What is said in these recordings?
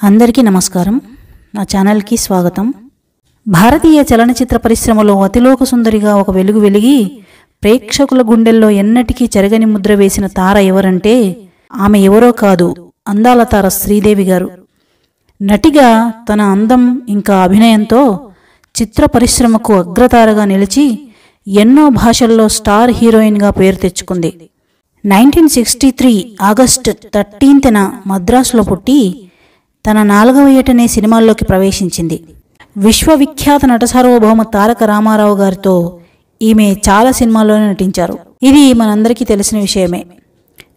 అందరికీ నమస్కారం. నా ఛానల్కి స్వాగతం. భారతీయ చలనచిత్ర పరిశ్రమలో అతిలోక సుందరిగా ఒక వెలుగు వెలిగి ప్రేక్షకుల గుండెల్లో ఎన్నటికీ చెరగని ముద్ర వేసిన తార ఎవరంటే ఆమె ఎవరో కాదు, అందాల తార శ్రీదేవి గారు. నటిగా తన అందం ఇంకా అభినయంతో చిత్ర పరిశ్రమకు అగ్రతారగా నిలిచి ఎన్నో భాషల్లో స్టార్ హీరోయిన్గా పేరు తెచ్చుకుంది. 1963 ఆగస్టు 13న మద్రాసులో పుట్టి తన 4వ ఏటనే సినిమాల్లోకి ప్రవేశించింది. విశ్వవిఖ్యాత నట సార్వభౌమ తారక రామారావు గారితో ఈమె చాలా సినిమాల్లోనే నటించారు. ఇది మనందరికీ తెలిసిన విషయమే.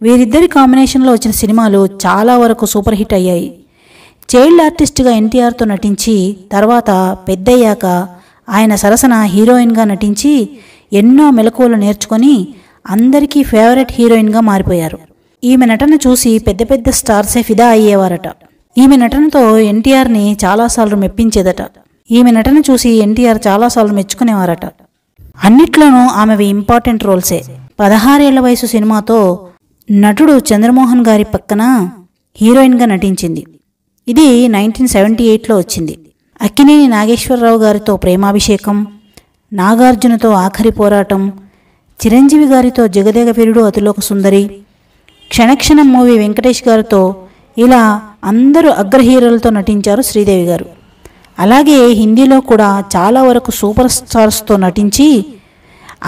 వీరిద్దరి కాంబినేషన్లో వచ్చిన సినిమాలు చాలా వరకు సూపర్ హిట్ అయ్యాయి. చైల్డ్ ఆర్టిస్ట్గా ఎన్టీఆర్తో నటించి తర్వాత పెద్దయ్యాక ఆయన సరసన హీరోయిన్గా నటించి ఎన్నో మెలకువలు నేర్చుకొని అందరికీ ఫేవరెట్ హీరోయిన్గా మారిపోయారు. ఈమె నటన చూసి పెద్ద పెద్ద స్టార్సే ఫిదా అయ్యేవారట. ఈమె నటనతో ఎన్టీఆర్ని చాలాసార్లు మెప్పించేదట. ఈమె నటన చూసి ఎన్టీఆర్ చాలాసార్లు మెచ్చుకునేవారట. అన్నిట్లోనూ ఆమెవి ఇంపార్టెంట్ రోల్సే. 16 ఏళ్ల వయసు సినిమాతో నటుడు చంద్రమోహన్ గారి పక్కన హీరోయిన్గా నటించింది. ఇది 1978లో వచ్చింది. అక్కినేని నాగేశ్వరరావు గారితో ప్రేమాభిషేకం, నాగార్జునతో ఆఖరి పోరాటం, చిరంజీవి గారితో జగదేక వీరుడు అతిలోక సుందరి, క్షణక్షణం మూవీ వెంకటేష్ గారితో, ఇలా అందరూ అగ్ర హీరోలతో నటించారు శ్రీదేవి గారు. అలాగే హిందీలో కూడా చాలా వరకు సూపర్ స్టార్స్తో నటించి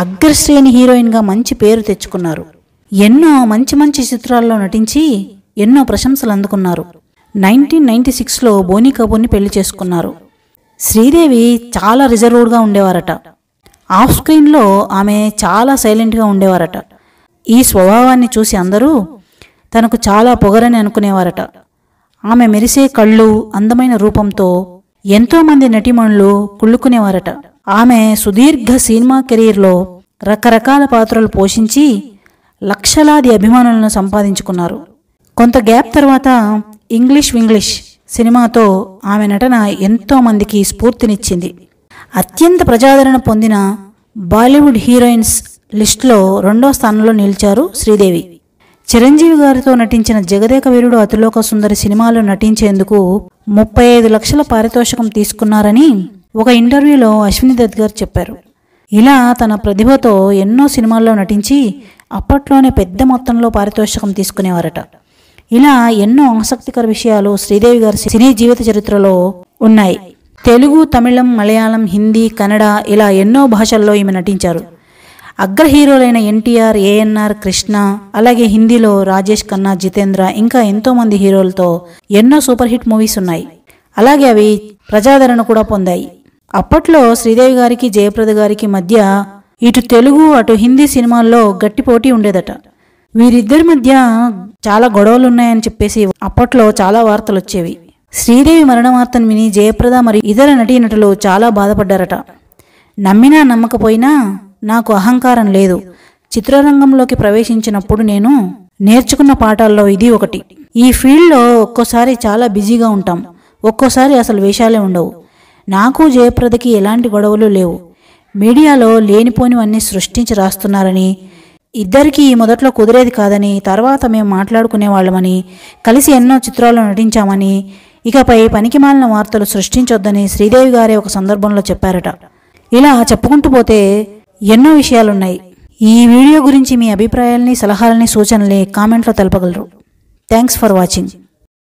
అగ్రశ్రేణి హీరోయిన్గా మంచి పేరు తెచ్చుకున్నారు. ఎన్నో మంచి మంచి చిత్రాల్లో నటించి ఎన్నో ప్రశంసలు అందుకున్నారు. 1996లో బోనీ కపూర్ని పెళ్లి చేసుకున్నారు. శ్రీదేవి చాలా రిజర్వ్డ్గా ఉండేవారట. ఆఫ్ స్క్రీన్లో ఆమె చాలా సైలెంట్గా ఉండేవారట. ఈ స్వభావాన్ని చూసి అందరూ తనకు చాలా పొగరని అనుకునేవారట. ఆమె మెరిసే కళ్ళు, అందమైన రూపంతో ఎంతోమంది నటీమణులు కుళ్ళుకునేవారట. ఆమె సుదీర్ఘ సినిమా కెరీర్లో రకరకాల పాత్రలు పోషించి లక్షలాది అభిమానులను సంపాదించుకున్నారు. కొంత గ్యాప్ తర్వాత ఇంగ్లీష్ వింగ్లీష్ సినిమాతో ఆమె నటన ఎంతోమందికి స్ఫూర్తినిచ్చింది. అత్యంత ప్రజాదరణ పొందిన బాలీవుడ్ హీరోయిన్స్ లిస్టులో 2వ స్థానంలో నిలిచారు శ్రీదేవి. చిరంజీవి గారితో నటించిన జగదేక వీరుడు అతిలోక సుందరి సినిమాలో నటించేందుకు 35 లక్షల పారితోషికం తీసుకున్నారని ఒక ఇంటర్వ్యూలో అశ్విని దత్ గారు చెప్పారు. ఇలా తన ప్రతిభతో ఎన్నో సినిమాల్లో నటించి అప్పట్లోనే పెద్ద మొత్తంలో పారితోషికం తీసుకునేవారట. ఇలా ఎన్నో ఆసక్తికర విషయాలు శ్రీదేవి గారి సినీ జీవిత చరిత్రలో ఉన్నాయి. తెలుగు, తమిళం, మలయాళం, హిందీ, కన్నడ ఇలా ఎన్నో భాషల్లో ఈమె నటించారు. అగ్ర హీరోలైన ఎన్టీఆర్, ఏఎన్ఆర్, కృష్ణ, అలాగే హిందీలో రాజేష్ ఖన్నా, జితేంద్ర, ఇంకా ఎంతోమంది హీరోలతో ఎన్నో సూపర్ హిట్ మూవీస్ ఉన్నాయి. అలాగే అవి ప్రజాదరణ కూడా పొందాయి. అప్పట్లో శ్రీదేవి గారికి, జయప్రద గారికి మధ్య ఇటు తెలుగు అటు హిందీ సినిమాల్లో గట్టి పోటీ ఉండేదట. వీరిద్దరి మధ్య చాలా గొడవలున్నాయని చెప్పేసి అప్పట్లో చాలా వార్తలు వచ్చేవి. శ్రీదేవి మరణ వార్తను విని జయప్రద మరియు ఇతర నటీనటులు చాలా బాధపడ్డారట. నమ్మినా నమ్మకపోయినా నాకు అహంకారం లేదు. చిత్రరంగంలోకి ప్రవేశించినప్పుడు నేను నేర్చుకున్న పాఠాల్లో ఇది ఒకటి. ఈ ఫీల్డ్లో ఒక్కోసారి చాలా బిజీగా ఉంటాం, ఒక్కోసారి అసలు వేషాలే ఉండవు. నాకు జయప్రదకి ఎలాంటి గొడవలు లేవు. మీడియాలో లేనిపోనివన్నీ సృష్టించి రాస్తున్నారని, ఇద్దరికీ మొదట్లో కుదిరేది కాదని, తర్వాత మేము మాట్లాడుకునేవాళ్ళమని, కలిసి ఎన్నో చిత్రాల్లో నటించామని, ఇకపై పనికిమాలిన వార్తలు సృష్టించొద్దని శ్రీదేవి గారే ఒక సందర్భంలో చెప్పారట. ఇలా చెప్పుకుంటూ పోతే ఎన్నో విషయాలున్నాయి. ఈ వీడియో గురించి మీ అభిప్రాయాల్ని, సలహాలని, సూచనల్ని కామెంట్లో తెలపగలరు. Thanks for watching.